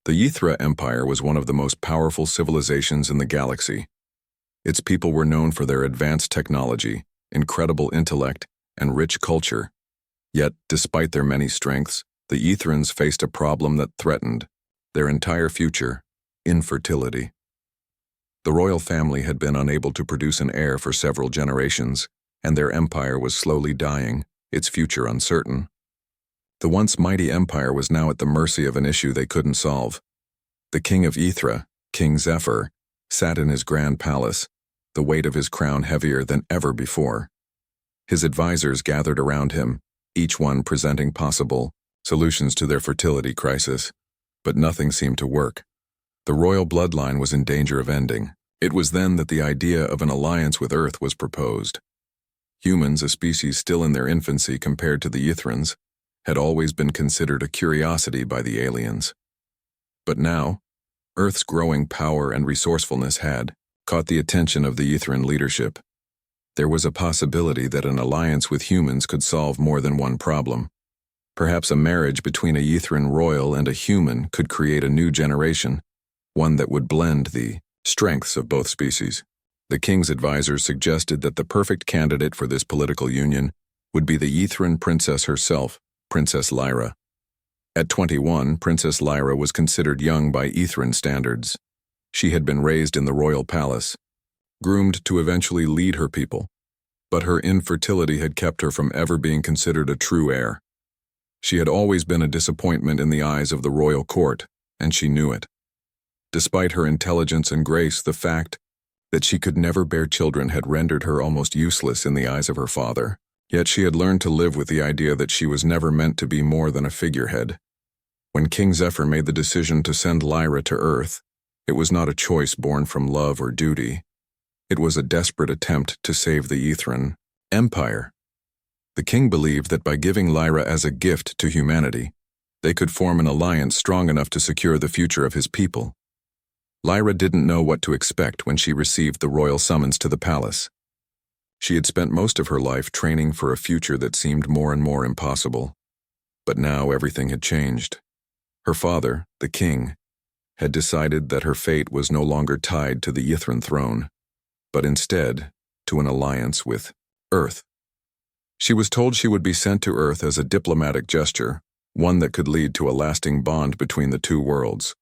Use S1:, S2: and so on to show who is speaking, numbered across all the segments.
S1: The Ythra Empire was one of the most powerful civilizations in the galaxy. Its people were known for their advanced technology, incredible intellect, and rich culture. Yet, despite their many strengths, the Ythrans faced a problem that threatened their entire future: infertility. The royal family had been unable to produce an heir for several generations, and their empire was slowly dying, its future uncertain. The once mighty empire was now at the mercy of an issue they couldn't solve. The king of Ythra, King Zephyr, sat in his grand palace, the weight of his crown heavier than ever before. His advisors gathered around him, each one presenting possible solutions to their fertility crisis, but nothing seemed to work. The royal bloodline was in danger of ending. It was then that the idea of an alliance with Earth was proposed. Humans, a species still in their infancy compared to the Ythrans, had always been considered a curiosity by the aliens. But now, Earth's growing power and resourcefulness had caught the attention of the Ythran leadership. There was a possibility that an alliance with humans could solve more than one problem. Perhaps a marriage between a Ythran royal and a human could create a new generation, one that would blend the strengths of both species. The king's advisors suggested that the perfect candidate for this political union would be the Ythran princess herself, Princess Lyra. At 21, Princess Lyra was considered young by Ythran standards. She had been raised in the royal palace, groomed to eventually lead her people, but her infertility had kept her from ever being considered a true heir. She had always been a disappointment in the eyes of the royal court, and she knew it. Despite her intelligence and grace, the fact that she could never bear children had rendered her almost useless in the eyes of her father. Yet she had learned to live with the idea that she was never meant to be more than a figurehead. When King Zephyr made the decision to send Lyra to Earth, it was not a choice born from love or duty. It was a desperate attempt to save the Ythran Empire. The king believed that by giving Lyra as a gift to humanity, they could form an alliance strong enough to secure the future of his people. Lyra didn't know what to expect when she received the royal summons to the palace. She had spent most of her life training for a future that seemed more and more impossible. But now everything had changed. Her father, the king, had decided that her fate was no longer tied to the Ythran throne, but instead to an alliance with Earth. She was told she would be sent to Earth as a diplomatic gesture, one that could lead to a lasting bond between the two worlds.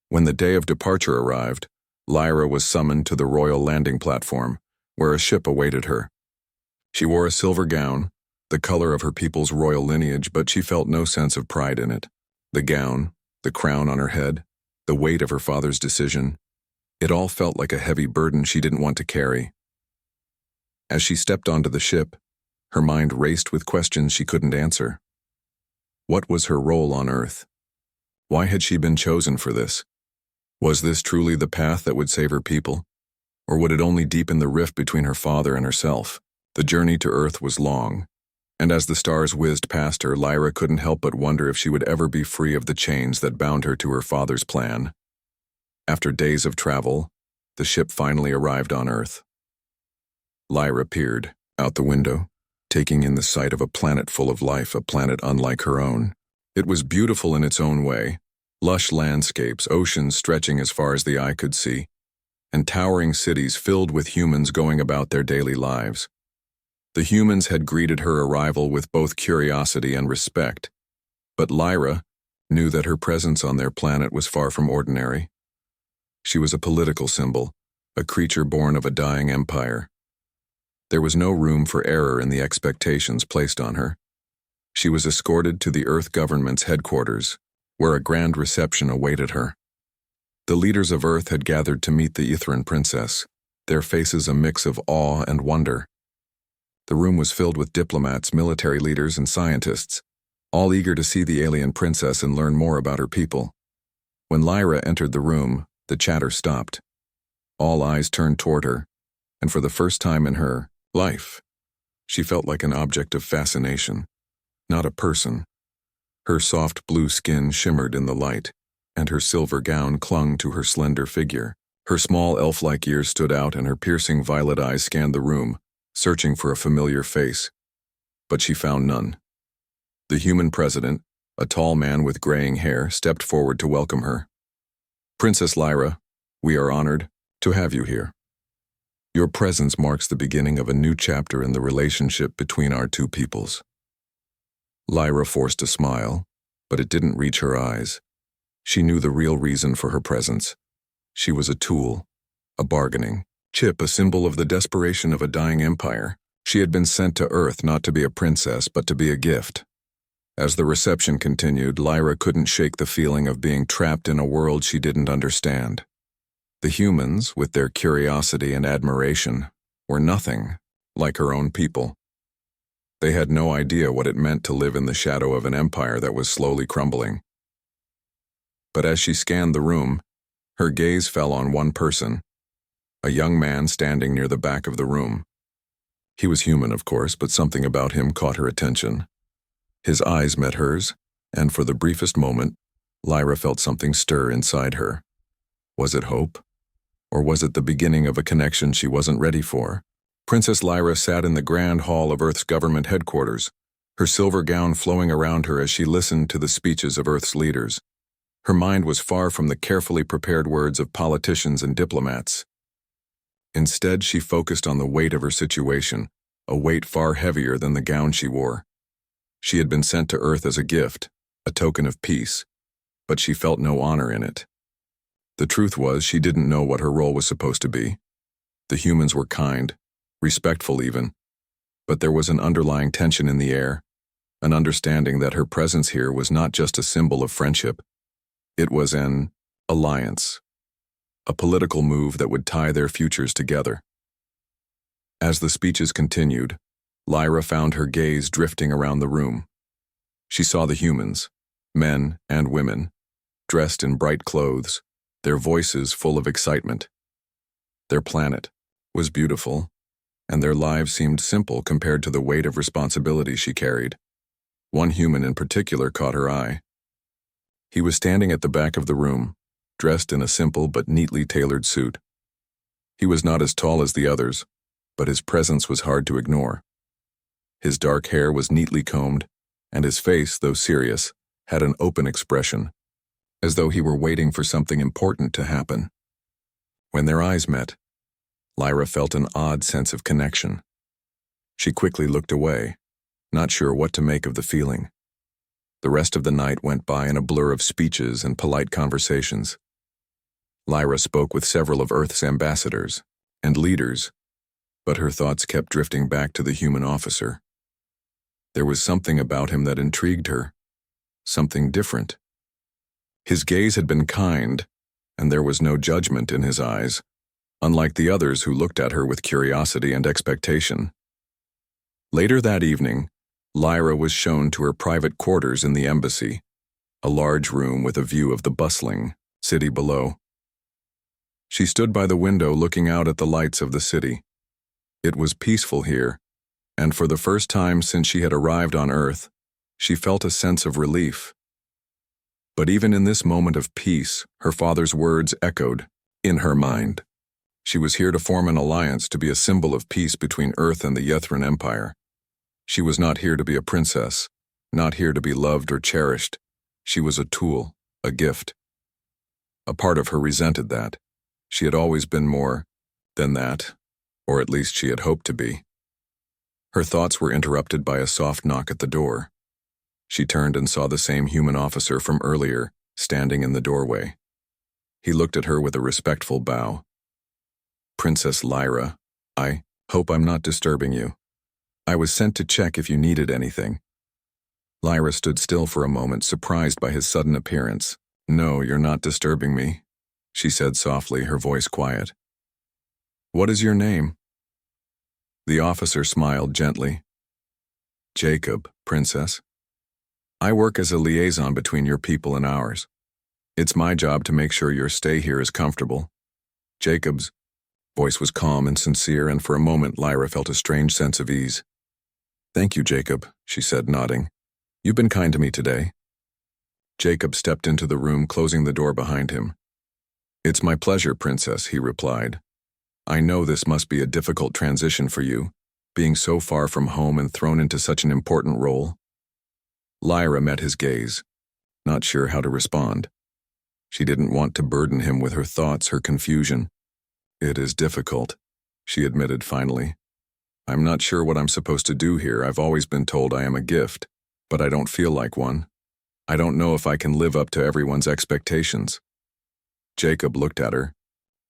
S1: When the day of departure arrived, Lyra was summoned to the royal landing platform, where a ship awaited her. She wore a silver gown, the color of her people's royal lineage, but she felt no sense of pride in it. The gown, the crown on her head, the weight of her father's decision, it all felt like a heavy burden she didn't want to carry. As she stepped onto the ship, her mind raced with questions she couldn't answer. What was her role on Earth? Why had she been chosen for this? Was this truly the path that would save her people? Or would it only deepen the rift between her father and herself? The journey to Earth was long, and as the stars whizzed past her, Lyra couldn't help but wonder if she would ever be free of the chains that bound her to her father's plan. After days of travel, the ship finally arrived on Earth. Lyra peered out the window, taking in the sight of a planet full of life, a planet unlike her own. It was beautiful in its own way, lush landscapes, oceans stretching as far as the eye could see, and towering cities filled with humans going about their daily lives. The humans had greeted her arrival with both curiosity and respect, but Lyra knew that her presence on their planet was far from ordinary. She was a political symbol, a creature born of a dying empire. There was no room for error in the expectations placed on her. She was escorted to the Earth government's headquarters, where a grand reception awaited her. The leaders of Earth had gathered to meet the Ythran princess, their faces a mix of awe and wonder. The room was filled with diplomats, military leaders, and scientists, all eager to see the alien princess and learn more about her people. When Lyra entered the room, the chatter stopped. All eyes turned toward her, and for the first time in her life, she felt like an object of fascination, not a person. Her soft blue skin shimmered in the light, and her silver gown clung to her slender figure. Her small elf-like ears stood out, and her piercing violet eyes scanned the room, searching for a familiar face. But she found none. The human president, A tall man with graying hair stepped forward to welcome her. "Princess Lyra, we are honored to have you here. Your presence marks the beginning of a new chapter in the relationship between our two peoples." Lyra forced a smile, but it didn't reach her eyes. She knew the real reason for her presence. She was a tool, a bargaining chip, a symbol of the desperation of a dying empire. She had been sent to Earth not to be a princess, but to be a gift. As the reception continued, Lyra couldn't shake the feeling of being trapped in a world she didn't understand. The humans, with their curiosity and admiration, were nothing like her own people. They had no idea what it meant to live in the shadow of an empire that was slowly crumbling. But as she scanned the room, her gaze fell on one person, a young man standing near the back of the room. He was human, of course, but something about him caught her attention. His eyes met hers, and for the briefest moment, Lyra felt something stir inside her. Was it hope? Or was it the beginning of a connection she wasn't ready for? Princess Lyra sat in the grand hall of Earth's government headquarters, her silver gown flowing around her as she listened to the speeches of Earth's leaders. Her mind was far from the carefully prepared words of politicians and diplomats. Instead, she focused on the weight of her situation, a weight far heavier than the gown she wore. She had been sent to Earth as a gift, a token of peace, but she felt no honor in it. The truth was, she didn't know what her role was supposed to be. The humans were kind, respectful even, but there was an underlying tension in the air, an understanding that her presence here was not just a symbol of friendship. It was an alliance, a political move that would tie their futures together. As the speeches continued, Lyra found her gaze drifting around the room. She saw the humans, men and women, dressed in bright clothes, their voices full of excitement. Their planet was beautiful, and their lives seemed simple compared to the weight of responsibility she carried. One human in particular caught her eye. He was standing at the back of the room, dressed in a simple but neatly tailored suit. He was not as tall as the others, but his presence was hard to ignore. His dark hair was neatly combed, and his face, though serious, had an open expression, as though he were waiting for something important to happen. When their eyes met, Lyra felt an odd sense of connection. She quickly looked away, not sure what to make of the feeling. The rest of the night went by in a blur of speeches and polite conversations. Lyra spoke with several of Earth's ambassadors and leaders, but her thoughts kept drifting back to the human officer. There was something about him that intrigued her, something different. His gaze had been kind, and there was no judgment in his eyes, unlike the others who looked at her with curiosity and expectation. Later that evening, Lyra was shown to her private quarters in the embassy, a large room with a view of the bustling city below. She stood by the window looking out at the lights of the city. It was peaceful here, and for the first time since she had arrived on Earth, she felt a sense of relief. But even in this moment of peace, her father's words echoed in her mind. She was here to form an alliance to be a symbol of peace between Earth and the Yethran Empire. She was not here to be a princess, not here to be loved or cherished. She was a tool, a gift. A part of her resented that. She had always been more than that, or at least she had hoped to be. Her thoughts were interrupted by a soft knock at the door. She turned and saw the same human officer from earlier, standing in the doorway. He looked at her with a respectful bow. "Princess Lyra, I hope I'm not disturbing you. I was sent to check if you needed anything." Lyra stood still for a moment, surprised by his sudden appearance. "No, you're not disturbing me," she said softly, her voice quiet. "What is your name?" The officer smiled gently. "Jacob, Princess. I work as a liaison between your people and ours. It's my job to make sure your stay here is comfortable." Jacob's voice was calm and sincere, and for a moment Lyra felt a strange sense of ease. "Thank you, Jacob," she said, nodding. "You've been kind to me today." Jacob stepped into the room, closing the door behind him. "It's my pleasure, Princess," he replied. "I know this must be a difficult transition for you, being so far from home and thrown into such an important role." Lyra met his gaze, not sure how to respond. She didn't want to burden him with her thoughts, her confusion. "It is difficult," she admitted finally. "I'm not sure what I'm supposed to do here. I've always been told I am a gift, but I don't feel like one. I don't know if I can live up to everyone's expectations." Jacob looked at her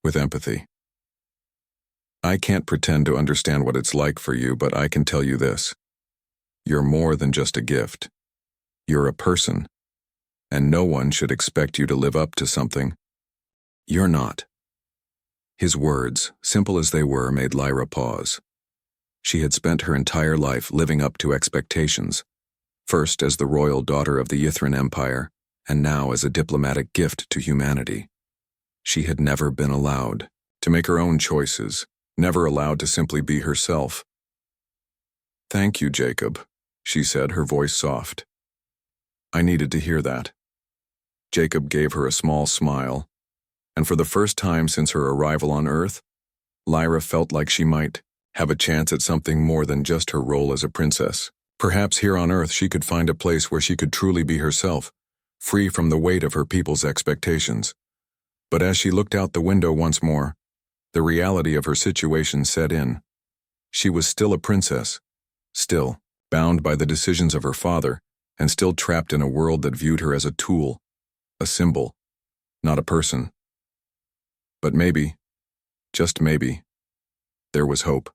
S1: with empathy. "I can't pretend to understand what it's like for you, but I can tell you this. You're more than just a gift. You're a person, and no one should expect you to live up to something you're not." His words, simple as they were, made Lyra pause. She had spent her entire life living up to expectations, first as the royal daughter of the Ythrin Empire, and now as a diplomatic gift to humanity. She had never been allowed to make her own choices, never allowed to simply be herself. "Thank you, Jacob," she said, her voice soft. "I needed to hear that." Jacob gave her a small smile, and for the first time since her arrival on Earth, Lyra felt like she might have a chance at something more than just her role as a princess. Perhaps here on Earth she could find a place where she could truly be herself, free from the weight of her people's expectations. But as she looked out the window once more, the reality of her situation set in. She was still a princess, still bound by the decisions of her father, and still trapped in a world that viewed her as a tool, a symbol, not a person. But maybe, just maybe, there was hope.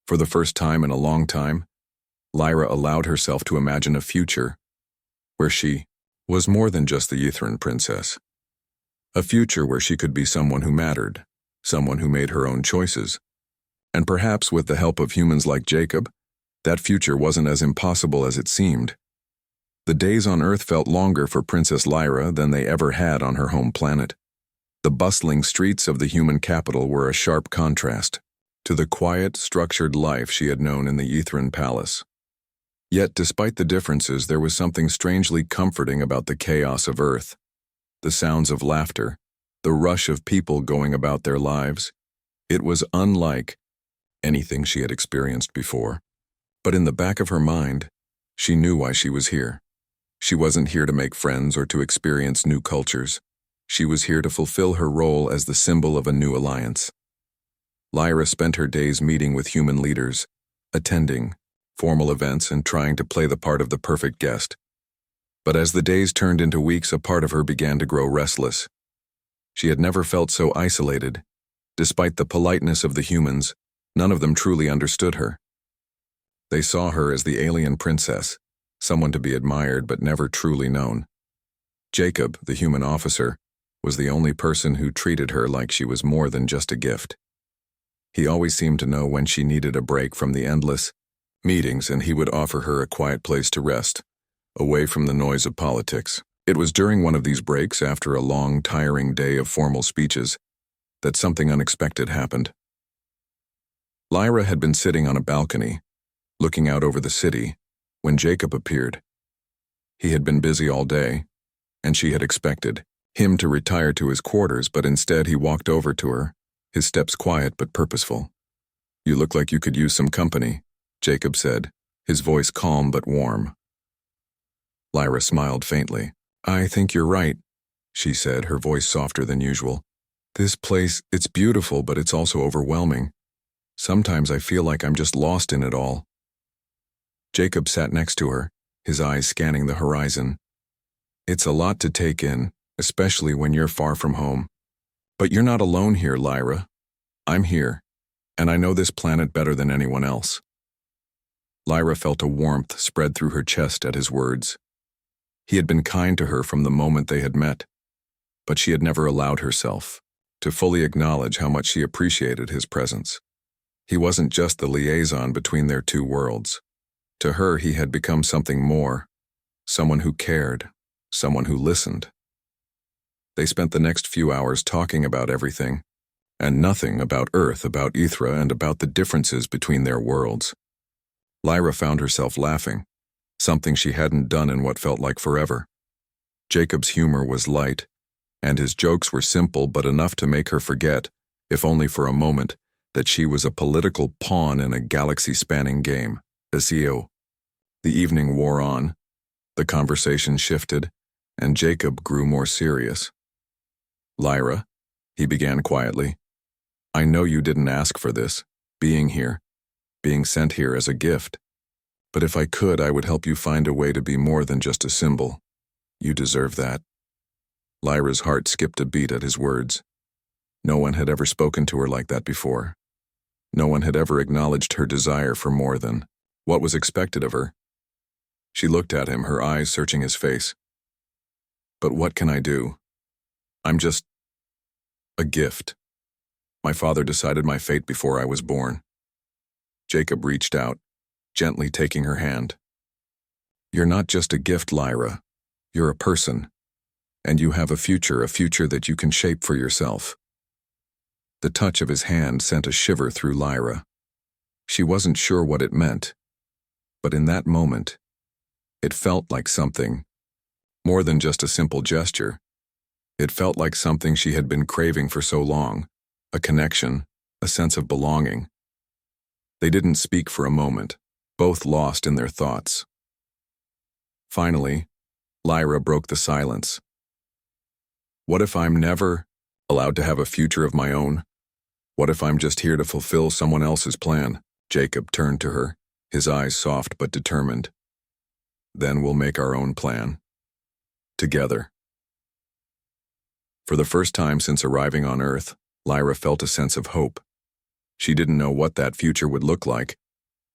S1: For the first time in a long time, Lyra allowed herself to imagine a future where she was more than just the Ythrin princess. A future where she could be someone who mattered, someone who made her own choices. And perhaps with the help of humans like Jacob, that future wasn't as impossible as it seemed. The days on Earth felt longer for Princess Lyra than they ever had on her home planet. The bustling streets of the human capital were a sharp contrast to the quiet, structured life she had known in the Ythrin palace. Yet despite the differences, there was something strangely comforting about the chaos of Earth. The sounds of laughter, the rush of people going about their lives. It was unlike anything she had experienced before. But in the back of her mind, she knew why she was here. She wasn't here to make friends or to experience new cultures. She was here to fulfill her role as the symbol of a new alliance. Lyra spent her days meeting with human leaders, attending formal events and trying to play the part of the perfect guest. But as the days turned into weeks, a part of her began to grow restless. She had never felt so isolated. Despite the politeness of the humans, none of them truly understood her. They saw her as the alien princess, someone to be admired but never truly known. Jacob, the human officer, was the only person who treated her like she was more than just a gift. He always seemed to know when she needed a break from the endless meetings, and he would offer her a quiet place to rest, away from the noise of politics. It was during one of these breaks, after a long, tiring day of formal speeches, that something unexpected happened. Lyra had been sitting on a balcony, looking out over the city, when Jacob appeared. He had been busy all day, and she had expected him to retire to his quarters, but instead he walked over to her, his steps quiet but purposeful. "You look like you could use some company," Jacob said, his voice calm but warm. Lyra smiled faintly. "I think you're right," she said, her voice softer than usual. "This place, it's beautiful, but it's also overwhelming. Sometimes I feel like I'm just lost in it all." Jacob sat next to her, his eyes scanning the horizon. "It's a lot to take in, especially when you're far from home. But you're not alone here, Lyra. I'm here, and I know this planet better than anyone else." Lyra felt a warmth spread through her chest at his words. He had been kind to her from the moment they had met, but she had never allowed herself to fully acknowledge how much she appreciated his presence. He wasn't just the liaison between their two worlds. To her, he had become something more, someone who cared, someone who listened. They spent the next few hours talking about everything, and nothing about Earth, about Ythra, and about the differences between their worlds. Lyra found herself laughing, something she hadn't done in what felt like forever. Jacob's humor was light, and his jokes were simple but enough to make her forget, if only for a moment, that she was a political pawn in a galaxy-spanning game. The The evening wore on, the conversation shifted, and Jacob grew more serious. "Lyra," he began quietly, "I know you didn't ask for this, being sent here as a gift. But if I could, I would help you find a way to be more than just a symbol. You deserve that." Lyra's heart skipped a beat at his words. No one had ever spoken to her like that before. No one had ever acknowledged her desire for more than what was expected of her. She looked at him, her eyes searching his face. "But what can I do? I'm just a gift. My father decided my fate before I was born." Jacob reached out, gently taking her hand. "You're not just a gift, Lyra. You're a person. And you have a future that you can shape for yourself." The touch of his hand sent a shiver through Lyra. She wasn't sure what it meant, but in that moment, it felt like something more than just a simple gesture. It felt like something she had been craving for so long, a connection, a sense of belonging. They didn't speak for a moment, both lost in their thoughts. Finally, Lyra broke the silence. "What if I'm never allowed to have a future of my own? What if I'm just here to fulfill someone else's plan?" Jacob turned to her, his eyes soft but determined. "Then we'll make our own plan. Together." For the first time since arriving on Earth, Lyra felt a sense of hope. She didn't know what that future would look like,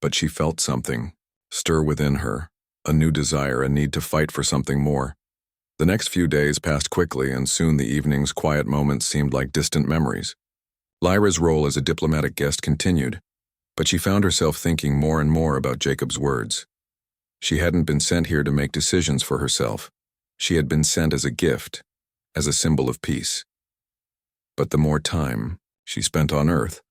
S1: but she felt something stir within her, a new desire, a need to fight for something more. The next few days passed quickly, and soon the evening's quiet moments seemed like distant memories. Lyra's role as a diplomatic guest continued, but she found herself thinking more and more about Jacob's words. She hadn't been sent here to make decisions for herself. She had been sent as a gift, as a symbol of peace. But the more time she spent on Earth,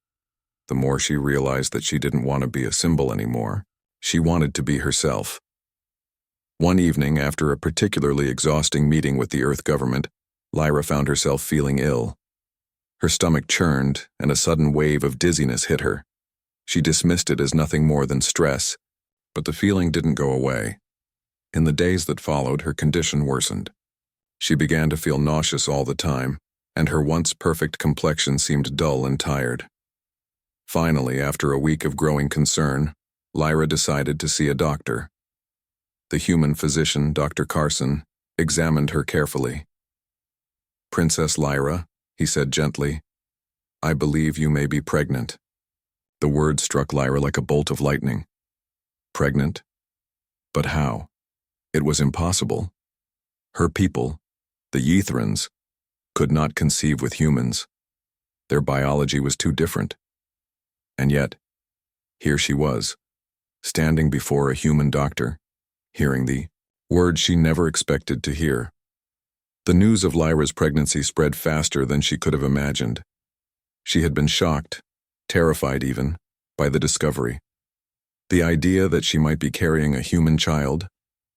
S1: the more she realized that she didn't want to be a symbol anymore. She wanted to be herself. One evening, after a particularly exhausting meeting with the Earth government, Lyra found herself feeling ill. Her stomach churned, and a sudden wave of dizziness hit her. She dismissed it as nothing more than stress, but the feeling didn't go away. In the days that followed, her condition worsened. She began to feel nauseous all the time, and her once perfect complexion seemed dull and tired. Finally, after a week of growing concern, Lyra decided to see a doctor. The human physician, Dr. Carson, examined her carefully. "Princess Lyra," he said gently, "I believe you may be pregnant." The word struck Lyra like a bolt of lightning. Pregnant? But how? It was impossible. Her people, the Yithrans, could not conceive with humans. Their biology was too different. And yet, here she was, standing before a human doctor, hearing the words she never expected to hear. The news of Lyra's pregnancy spread faster than she could have imagined. She had been shocked, terrified even, by the discovery. The idea that she might be carrying a human child,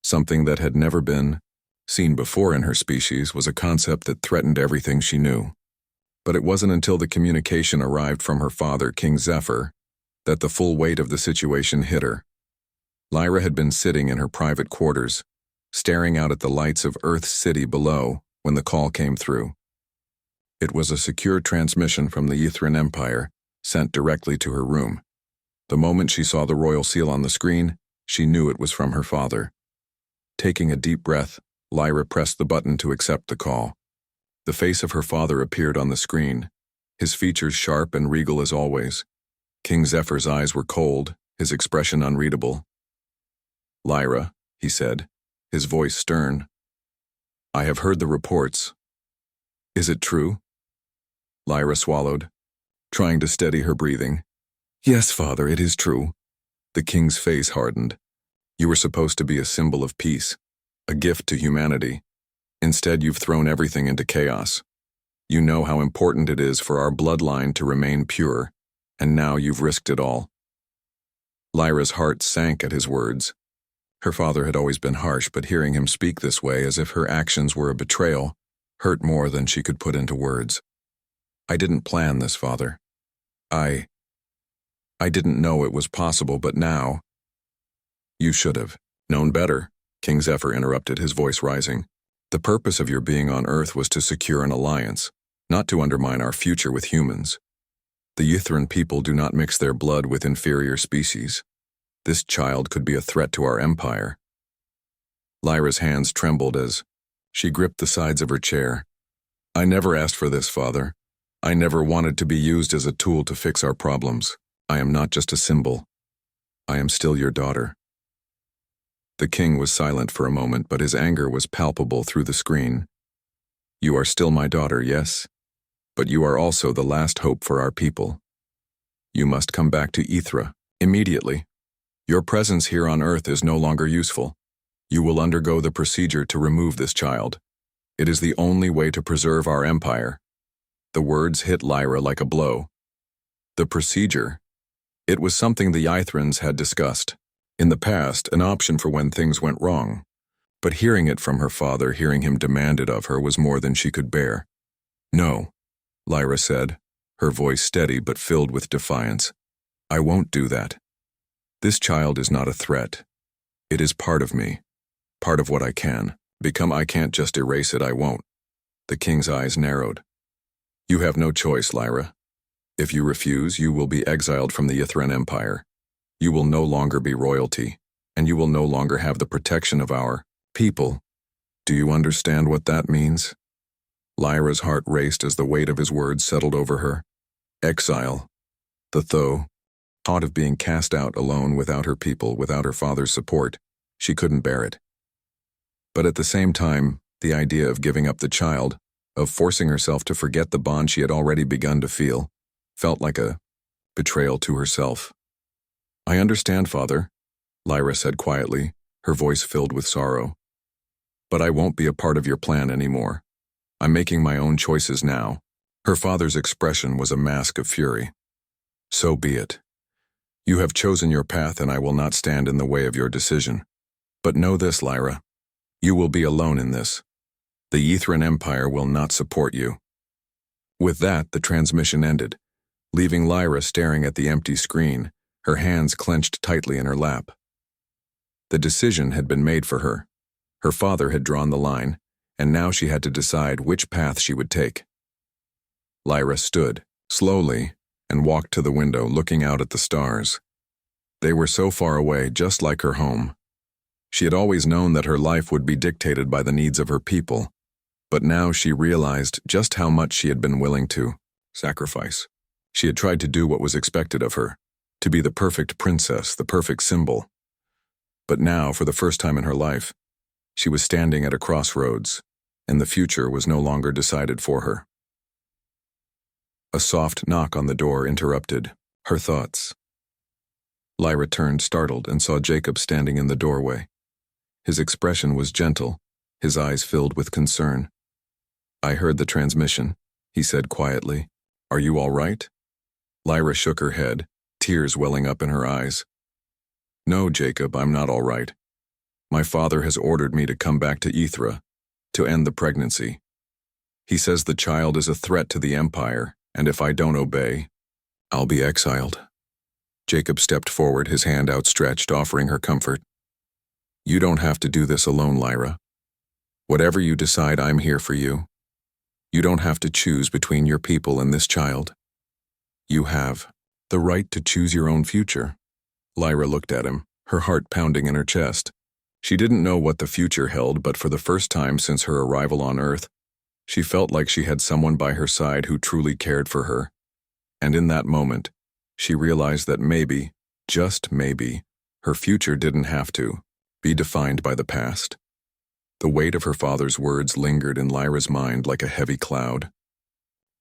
S1: something that had never been seen before in her species, was a concept that threatened everything she knew. But it wasn't until the communication arrived from her father, King Zephyr, that the full weight of the situation hit her. Lyra had been sitting in her private quarters, staring out at the lights of Earth's city below when the call came through. It was a secure transmission from the Yithran Empire, sent directly to her room. The moment she saw the royal seal on the screen, she knew it was from her father. Taking a deep breath, Lyra pressed the button to accept the call. The face of her father appeared on the screen, his features sharp and regal as always. King Zephyr's eyes were cold, his expression unreadable. "Lyra," he said, his voice stern, "I have heard the reports. Is it true?" Lyra swallowed, trying to steady her breathing. "Yes, father, it is true." The king's face hardened. "You were supposed to be a symbol of peace, a gift to humanity. Instead, you've thrown everything into chaos. You know how important it is for our bloodline to remain pure, and now you've risked it all." Lyra's heart sank at his words. Her father had always been harsh, but hearing him speak this way, as if her actions were a betrayal, hurt more than she could put into words. "I didn't plan this, father. I didn't know it was possible, but now—" "You should have," Known better, King Zephyr interrupted, his voice rising. The purpose of your being on Earth was to secure an alliance, not to undermine our future with humans. The Ythran people do not mix their blood with inferior species. This child could be a threat to our empire. Lyra's hands trembled as she gripped the sides of her chair. I never asked for this, Father. I never wanted to be used as a tool to fix our problems. I am not just a symbol. I am still your daughter. The king was silent for a moment, but his anger was palpable through the screen. You are still my daughter, yes, but you are also the last hope for our people. You must come back to Ythra immediately. Your presence here on Earth is no longer useful. You will undergo the procedure to remove this child. It is the only way to preserve our empire. The words hit Lyra like a blow. The procedure. It was something the Ythrans had discussed. In the past, an option for when things went wrong. But hearing it from her father, hearing him demand it of her, was more than she could bear. No, Lyra said, her voice steady but filled with defiance. I won't do that. This child is not a threat. It is part of me, part of what I can become. I can't just erase it, I won't. The king's eyes narrowed. You have no choice, Lyra. If you refuse, you will be exiled from the Ythran Empire. You will no longer be royalty, and you will no longer have the protection of our people. Do you understand what that means? Lyra's heart raced as the weight of his words settled over her. Exile. The thought of being cast out alone without her people, without her father's support, she couldn't bear it. But at the same time, the idea of giving up the child, of forcing herself to forget the bond she had already begun to feel, felt like a betrayal to herself. I understand, Father, Lyra said quietly, her voice filled with sorrow. But I won't be a part of your plan anymore. I'm making my own choices now. Her father's expression was a mask of fury. So be it. You have chosen your path, and I will not stand in the way of your decision. But know this, Lyra. You will be alone in this. The Ythran Empire will not support you. With that, the transmission ended, leaving Lyra staring at the empty screen, her hands clenched tightly in her lap. The decision had been made for her. Her father had drawn the line, and now she had to decide which path she would take. Lyra stood, slowly, and walked to the window, looking out at the stars. They were so far away, just like her home. She had always known that her life would be dictated by the needs of her people, but now she realized just how much she had been willing to sacrifice. She had tried to do what was expected of her, to be the perfect princess, the perfect symbol. But now, for the first time in her life, she was standing at a crossroads, and the future was no longer decided for her. A soft knock on the door interrupted her thoughts. Lyra turned, startled, and saw Jacob standing in the doorway. His expression was gentle, his eyes filled with concern. I heard the transmission, he said quietly. Are you all right? Lyra shook her head, tears welling up in her eyes. No, Jacob, I'm not all right. My father has ordered me to come back to Ythra, to end the pregnancy. He says the child is a threat to the Empire, and if I don't obey, I'll be exiled. Jacob stepped forward, his hand outstretched, offering her comfort. You don't have to do this alone, Lyra. Whatever you decide, I'm here for you. You don't have to choose between your people and this child. You have the right to choose your own future. Lyra looked at him, her heart pounding in her chest. She didn't know what the future held, but for the first time since her arrival on Earth, she felt like she had someone by her side who truly cared for her. And in that moment, she realized that maybe, just maybe, her future didn't have to be defined by the past. The weight of her father's words lingered in Lyra's mind like a heavy cloud.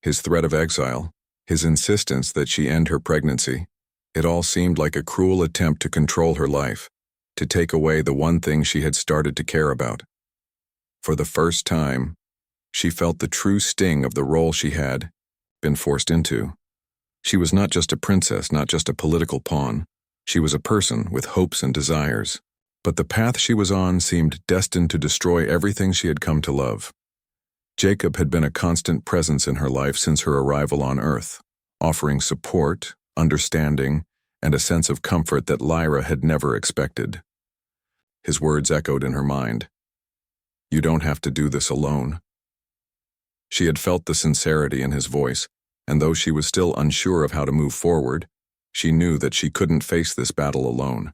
S1: His threat of exile, his insistence that she end her pregnancy, it all seemed like a cruel attempt to control her life, to take away the one thing she had started to care about. For the first time, she felt the true sting of the role she had been forced into. She was not just a princess, not just a political pawn. She was a person with hopes and desires. But the path she was on seemed destined to destroy everything she had come to love. Jacob had been a constant presence in her life since her arrival on Earth, offering support, understanding, and a sense of comfort that Lyra had never expected. His words echoed in her mind. You don't have to do this alone. She had felt the sincerity in his voice, and though she was still unsure of how to move forward, she knew that she couldn't face this battle alone.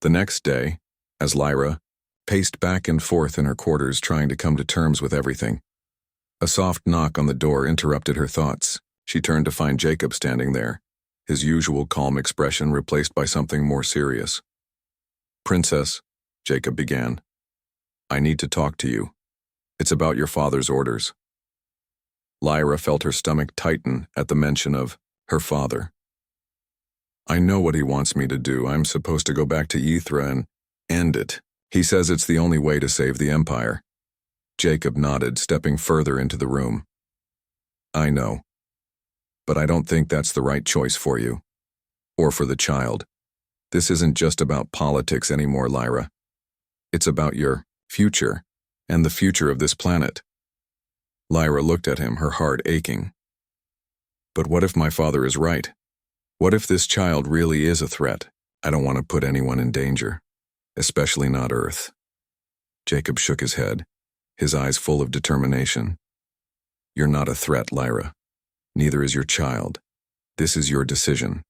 S1: The next day, as Lyra paced back and forth in her quarters trying to come to terms with everything, a soft knock on the door interrupted her thoughts. She turned to find Jacob standing there, his usual calm expression replaced by something more serious. Princess, Jacob began, I need to talk to you. It's about your father's orders. Lyra felt her stomach tighten at the mention of her father. I know what he wants me to do. I'm supposed to go back to Ythra and end it. He says it's the only way to save the Empire. Jacob nodded, stepping further into the room. I know. But I don't think that's the right choice for you. Or for the child. This isn't just about politics anymore, Lyra. It's about your future, and the future of this planet. Lyra looked at him, her heart aching. But what if my father is right? What if this child really is a threat? I don't want to put anyone in danger, especially not Earth. Jacob shook his head, his eyes full of determination. You're not a threat, Lyra. Neither is your child. This is your decision.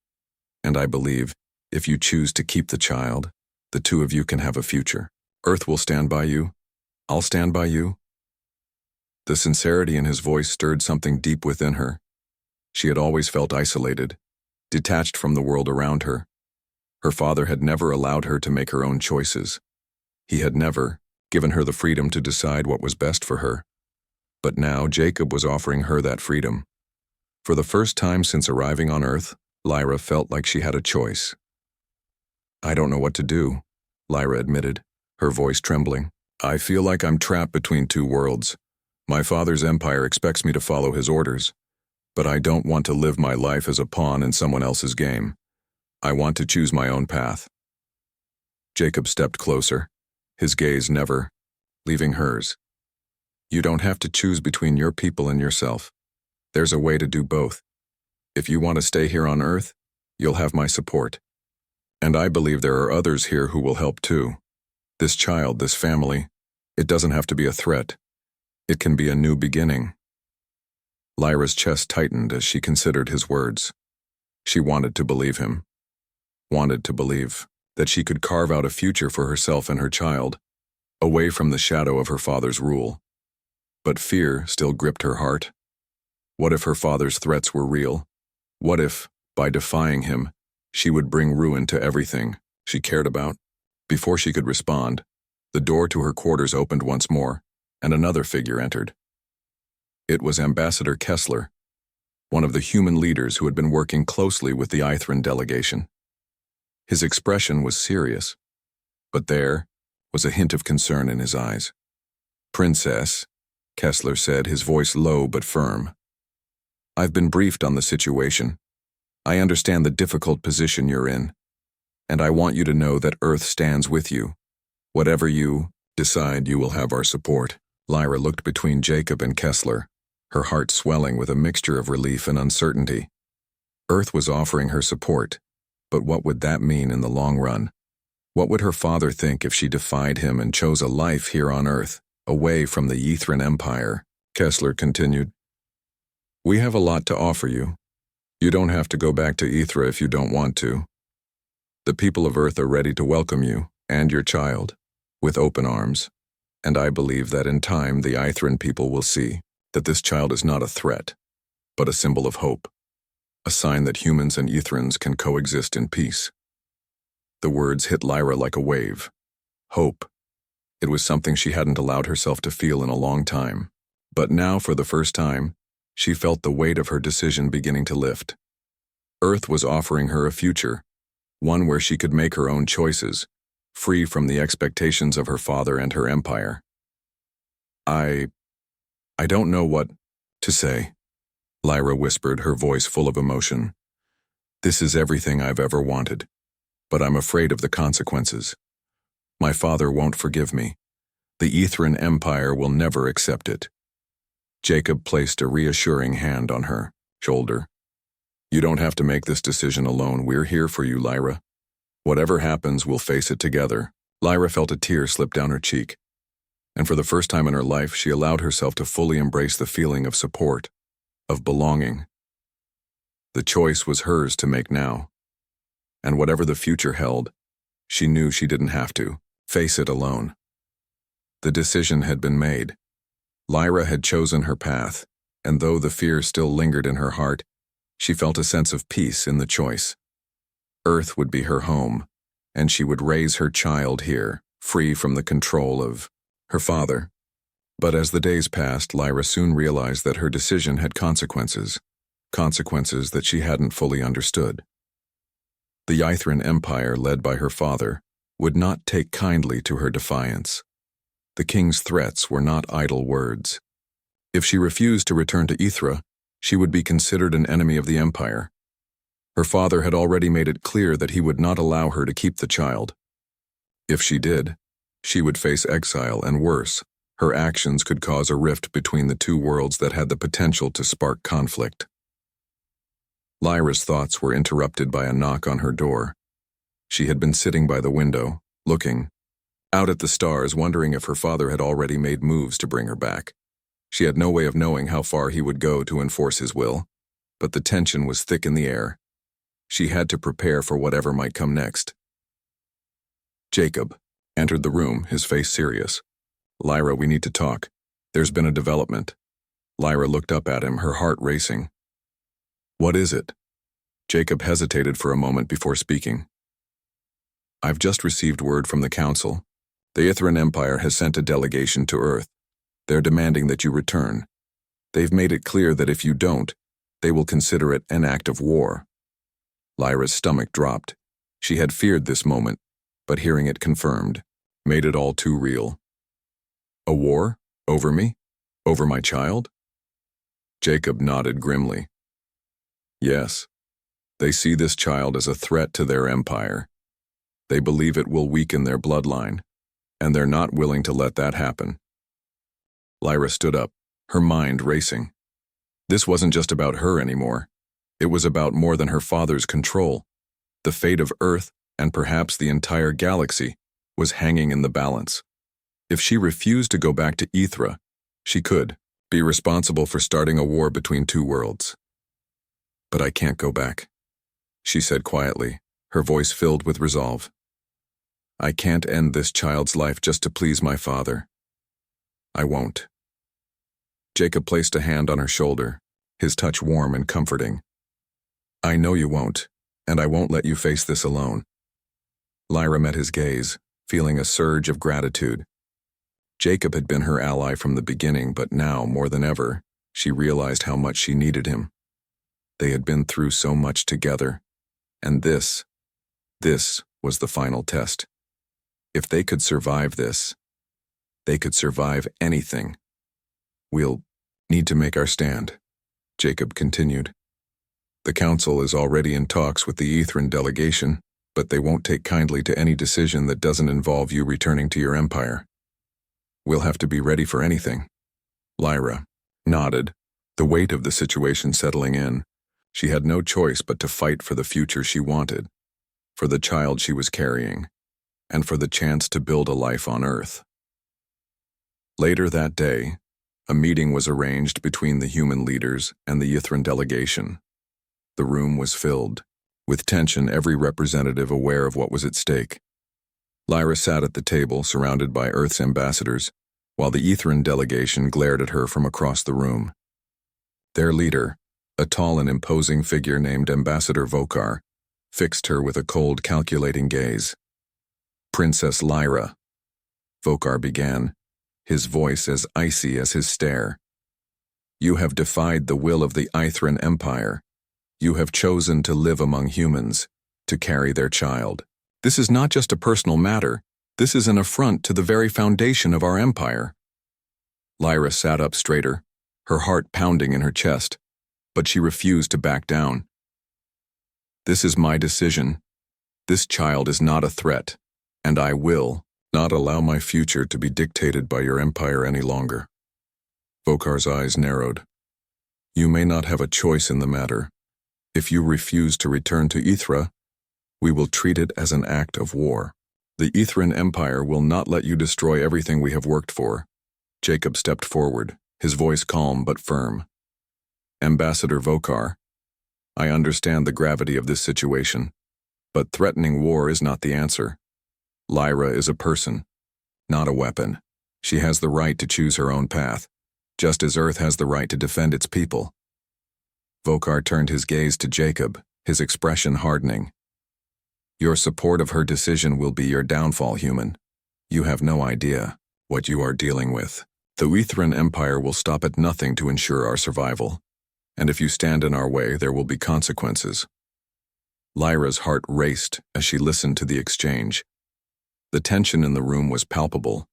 S1: And I believe, if you choose to keep the child, the two of you can have a future. Earth will stand by you. I'll stand by you. The sincerity in his voice stirred something deep within her. She had always felt isolated, detached from the world around her. Her father had never allowed her to make her own choices. He had never given her the freedom to decide what was best for her. But now Jacob was offering her that freedom. For the first time since arriving on Earth, Lyra felt like she had a choice. I don't know what to do, Lyra admitted, her voice trembling. I feel like I'm trapped between two worlds. My father's empire expects me to follow his orders, but I don't want to live my life as a pawn in someone else's game. I want to choose my own path. Jacob stepped closer, his gaze never leaving hers. You don't have to choose between your people and yourself. There's a way to do both. If you want to stay here on Earth, you'll have my support. And I believe there are others here who will help too. This child, this family, it doesn't have to be a threat. It can be a new beginning. Lyra's chest tightened as she considered his words. She wanted to believe him. Wanted to believe that she could carve out a future for herself and her child, away from the shadow of her father's rule. But fear still gripped her heart. What if her father's threats were real? What if, by defying him, she would bring ruin to everything she cared about? Before she could respond, the door to her quarters opened once more, and another figure entered. It was Ambassador Kessler, one of the human leaders who had been working closely with the Ithran delegation. His expression was serious, but there was a hint of concern in his eyes. Princess, Kessler said, his voice low but firm. I've been briefed on the situation. I understand the difficult position you're in, and I want you to know that Earth stands with you. Whatever you decide, you will have our support. Lyra looked between Jacob and Kessler, her heart swelling with a mixture of relief and uncertainty. Earth was offering her support, but what would that mean in the long run? What would her father think if she defied him and chose a life here on Earth, away from the Ythran Empire? Kessler continued. We have a lot to offer you. You don't have to go back to Ythra if you don't want to. The people of Earth are ready to welcome you, and your child, with open arms, and I believe that in time the Ithran people will see that this child is not a threat, but a symbol of hope, a sign that humans and Ythrans can coexist in peace. The words hit Lyra like a wave. Hope. It was something she hadn't allowed herself to feel in a long time, but now for the first time, she felt the weight of her decision beginning to lift. Earth was offering her a future, one where she could make her own choices, free from the expectations of her father and her empire. I don't know what to say, Lyra whispered, her voice full of emotion. This is everything I've ever wanted, but I'm afraid of the consequences. My father won't forgive me. The Ythran Empire will never accept it. Jacob placed a reassuring hand on her shoulder. You don't have to make this decision alone. We're here for you, Lyra. Whatever happens, we'll face it together. Lyra felt a tear slip down her cheek, and for the first time in her life, she allowed herself to fully embrace the feeling of support, of belonging. The choice was hers to make now, and whatever the future held, she knew she didn't have to face it alone. The decision had been made. Lyra had chosen her path, and though the fear still lingered in her heart, she felt a sense of peace in the choice. Earth would be her home, and she would raise her child here, free from the control of her father. But as the days passed, Lyra soon realized that her decision had consequences that she hadn't fully understood. The Ithran Empire, led by her father, would not take kindly to her defiance. The king's threats were not idle words. If she refused to return to Ithra, she would be considered an enemy of the empire. Her father had already made it clear that he would not allow her to keep the child. If she did, she would face exile, and worse, her actions could cause a rift between the two worlds that had the potential to spark conflict. Lyra's thoughts were interrupted by a knock on her door. She had been sitting by the window, looking out at the stars, wondering if her father had already made moves to bring her back. She had no way of knowing how far he would go to enforce his will, but the tension was thick in the air. She had to prepare for whatever might come next. Jacob entered the room, his face serious. "Lyra, we need to talk. There's been a development." Lyra looked up at him, her heart racing. "What is it?" Jacob hesitated for a moment before speaking. "I've just received word from the council. The Ithran Empire has sent a delegation to Earth. They're demanding that you return. They've made it clear that if you don't, they will consider it an act of war." Lyra's stomach dropped. She had feared this moment, but hearing it confirmed made it all too real. "A war? Over me? Over my child?" Jacob nodded grimly. "Yes. They see this child as a threat to their empire. They believe it will weaken their bloodline, and they're not willing to let that happen." Lyra stood up, her mind racing. This wasn't just about her anymore. It was about more than her father's control. The fate of Earth, and perhaps the entire galaxy, was hanging in the balance. If she refused to go back to Ithra, she could be responsible for starting a war between two worlds. "But I can't go back," she said quietly, her voice filled with resolve. "I can't end this child's life just to please my father. I won't." Jacob placed a hand on her shoulder, his touch warm and comforting. "I know you won't, and I won't let you face this alone." Lyra met his gaze, feeling a surge of gratitude. Jacob had been her ally from the beginning, but now, more than ever, she realized how much she needed him. They had been through so much together, and this was the final test. If they could survive this, they could survive anything. "We'll need to make our stand," Jacob continued. "The council is already in talks with the Ithran delegation, but they won't take kindly to any decision that doesn't involve you returning to your empire. We'll have to be ready for anything." Lyra nodded, the weight of the situation settling in. She had no choice but to fight for the future she wanted, for the child she was carrying, and for the chance to build a life on Earth. Later that day, a meeting was arranged between the human leaders and the Ithran delegation. The room was filled with tension, every representative aware of what was at stake. Lyra sat at the table, surrounded by Earth's ambassadors, while the Ithran delegation glared at her from across the room. Their leader, a tall and imposing figure named Ambassador Vokar, fixed her with a cold, calculating gaze. "Princess Lyra," Vokar began, his voice as icy as his stare. "You have defied the will of the Ithran Empire. You have chosen to live among humans, to carry their child. This is not just a personal matter. This is an affront to the very foundation of our empire." Lyra sat up straighter, her heart pounding in her chest, but she refused to back down. "This is my decision. This child is not a threat, and I will not allow my future to be dictated by your empire any longer." Vokar's eyes narrowed. "You may not have a choice in the matter. If you refuse to return to Ithra, We will treat it as an act of war. The Ethran Empire will not let you destroy everything we have worked for. Jacob stepped forward, his voice calm but firm. Ambassador Vokar, I understand the gravity of this situation, but threatening war is not the answer. Lyra is a person, not a weapon. She has the right to choose her own path, just as Earth has the right to defend its people. Vokar turned his gaze to Jacob, his expression hardening. Your support of her decision will be your downfall, human. You have no idea what you are dealing with. The Ethran Empire will stop at nothing to ensure our survival, and if you stand in our way, there will be consequences. Lyra's heart raced as she listened to the exchange. The tension in the room was palpable.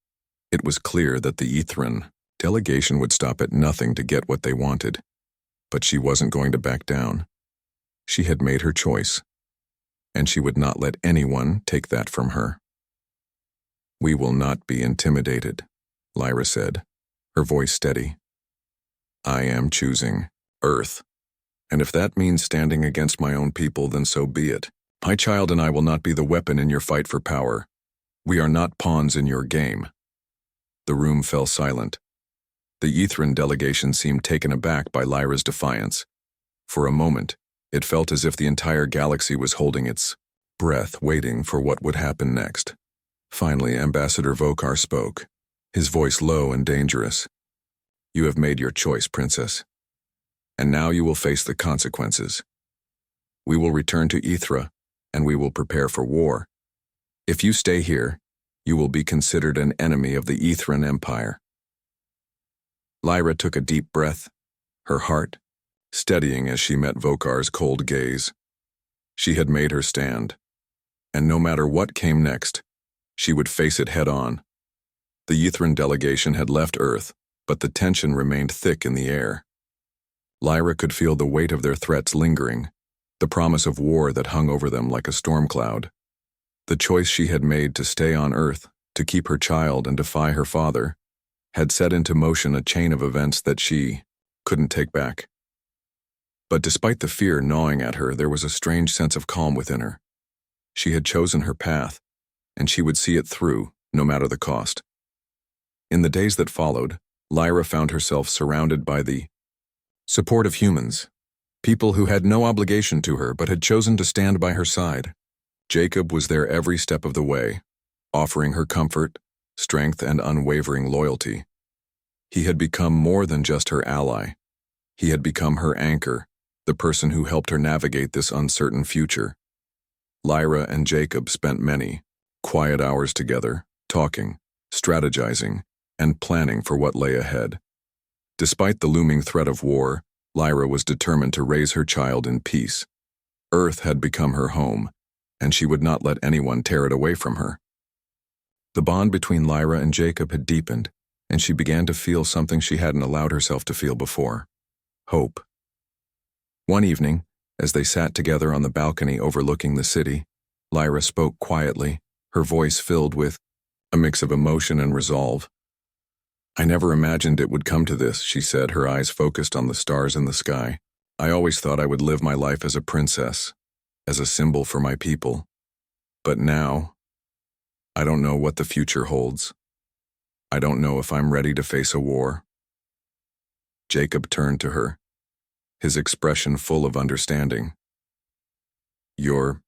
S1: It was clear that the Ethran delegation would stop at nothing to get what they wanted, but she wasn't going to back down. She had made her choice, and she would not let anyone take that from her. We will not be intimidated, Lyra said, her voice steady. I am choosing Earth, and if that means standing against my own people, then so be it. My child and I will not be the weapon in your fight for power. We are not pawns in your game. The room fell silent. The Ethran delegation seemed taken aback by Lyra's defiance. For a moment, it felt as if the entire galaxy was holding its breath, waiting for what would happen next. Finally, Ambassador Vokar spoke, his voice low and dangerous. You have made your choice, Princess, and now you will face the consequences. We will return to Ethra, and we will prepare for war. If you stay here, you will be considered an enemy of the Ethran Empire. Lyra took a deep breath, her heart steadying as she met Vokar's cold gaze. She had made her stand, and no matter what came next, she would face it head-on. The Ethran delegation had left Earth, but the tension remained thick in the air. Lyra could feel the weight of their threats lingering, the promise of war that hung over them like a storm cloud. The choice she had made to stay on Earth, to keep her child and defy her father, had set into motion a chain of events that she couldn't take back. But despite the fear gnawing at her, there was a strange sense of calm within her. She had chosen her path, and she would see it through, no matter the cost. In the days that followed, Lyra found herself surrounded by the support of humans, people who had no obligation to her but had chosen to stand by her side. Jacob was there every step of the way, offering her comfort, strength, and unwavering loyalty. He had become more than just her ally. He had become her anchor, the person who helped her navigate this uncertain future. Lyra and Jacob spent many quiet hours together, talking, strategizing, and planning for what lay ahead. Despite the looming threat of war, Lyra was determined to raise her child in peace. Earth had become her home, and she would not let anyone tear it away from her. The bond between Lyra and Jacob had deepened, and she began to feel something she hadn't allowed herself to feel before: hope. One evening, as they sat together on the balcony overlooking the city, Lyra spoke quietly, her voice filled with a mix of emotion and resolve. I never imagined it would come to this, she said, her eyes focused on the stars in the sky. I always thought I would live my life as a princess, as a symbol for my people. But now, I don't know what the future holds. I don't know if I'm ready to face a war. Jacob turned to her, his expression full of understanding. You're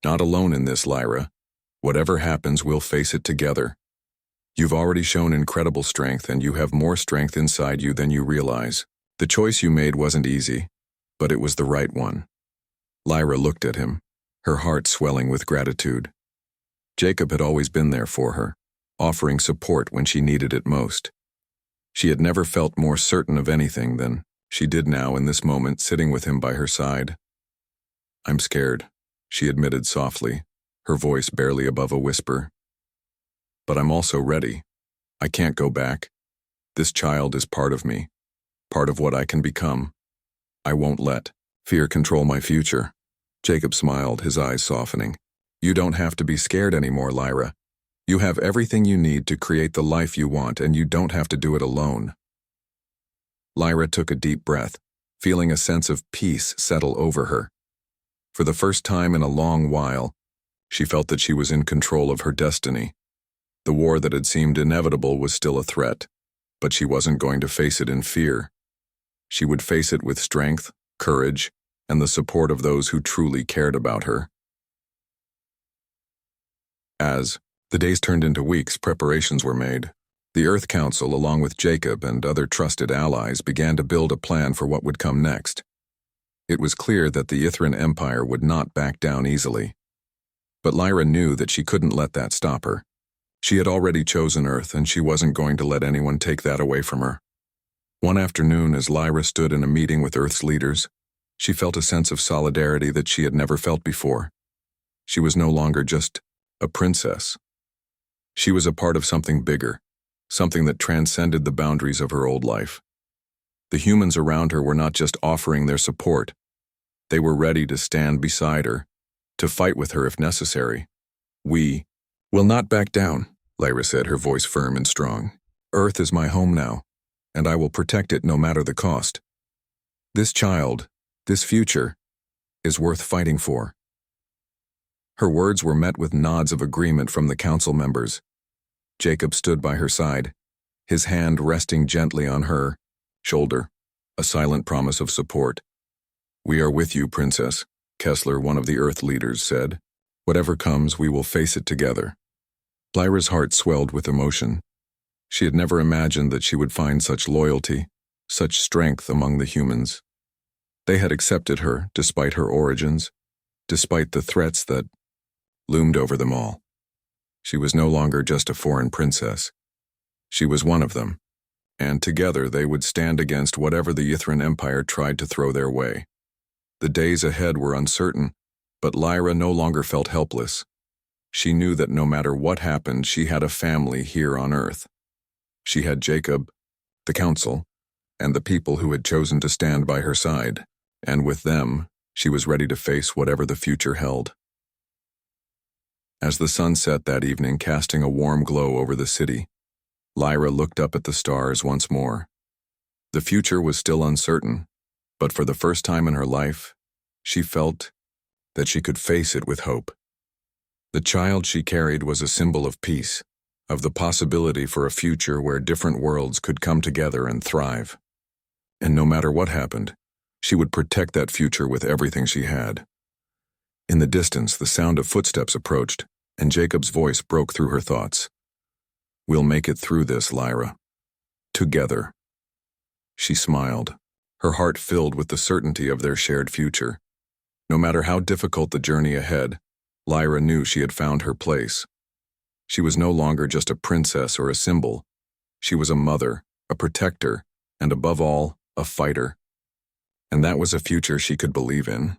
S1: not alone in this, Lyra. Whatever happens, we'll face it together. You've already shown incredible strength, and you have more strength inside you than you realize. The choice you made wasn't easy, but it was the right one. Lyra looked at him, her heart swelling with gratitude. Jacob had always been there for her, offering support when she needed it most. She had never felt more certain of anything than she did now in this moment, sitting with him by her side. I'm scared, she admitted softly, her voice barely above a whisper. But I'm also ready. I can't go back. This child is part of me, part of what I can become. I won't let fear control my future. Jacob smiled, his eyes softening. You don't have to be scared anymore, Lyra. You have everything you need to create the life you want, and you don't have to do it alone. Lyra took a deep breath, feeling a sense of peace settle over her. For the first time in a long while, She felt that she was in control of her destiny. The war that had seemed inevitable was still a threat, but she wasn't going to face it in fear. She would face it with strength, courage, and the support of those who truly cared about her. As the days turned into weeks, preparations were made. The Earth Council, along with Jacob and other trusted allies, began to build a plan for what would come next. It was clear that the Ithran Empire would not back down easily. But Lyra knew that she couldn't let that stop her. She had already chosen Earth, and she wasn't going to let anyone take that away from her. One afternoon, as Lyra stood in a meeting with Earth's leaders, she felt a sense of solidarity that she had never felt before. She was no longer just a princess. She was a part of something bigger, something that transcended the boundaries of her old life. The humans around her were not just offering their support. They were ready to stand beside her, to fight with her if necessary. "We will not back down," Lyra said, her voice firm and strong. "Earth is my home now, and I will protect it no matter the cost. This child, this future, is worth fighting for." Her words were met with nods of agreement from the council members. Jacob stood by her side, his hand resting gently on her shoulder, a silent promise of support. "We are with you, Princess," Kessler, one of the Earth leaders, said. "Whatever comes, we will face it together." Lyra's heart swelled with emotion. She had never imagined that she would find such loyalty, such strength among the humans. They had accepted her despite her origins, despite the threats that loomed over them all. She was no longer just a foreign princess. She was one of them, and together they would stand against whatever the Ithran Empire tried to throw their way. The days ahead were uncertain, but Lyra no longer felt helpless. She knew that no matter what happened, she had a family here on Earth. She had Jacob, the council, and the people who had chosen to stand by her side, and with them, she was ready to face whatever the future held. As the sun set that evening, casting a warm glow over the city, Lyra looked up at the stars once more. The future was still uncertain, but for the first time in her life, she felt that she could face it with hope. The child she carried was a symbol of peace, of the possibility for a future where different worlds could come together and thrive. And no matter what happened, she would protect that future with everything she had. In the distance, the sound of footsteps approached, and Jacob's voice broke through her thoughts. "We'll make it through this, Lyra. Together." She smiled, her heart filled with the certainty of their shared future. No matter how difficult the journey ahead, Lyra knew she had found her place. She was no longer just a princess or a symbol. She was a mother, a protector, and above all, a fighter. And that was a future she could believe in.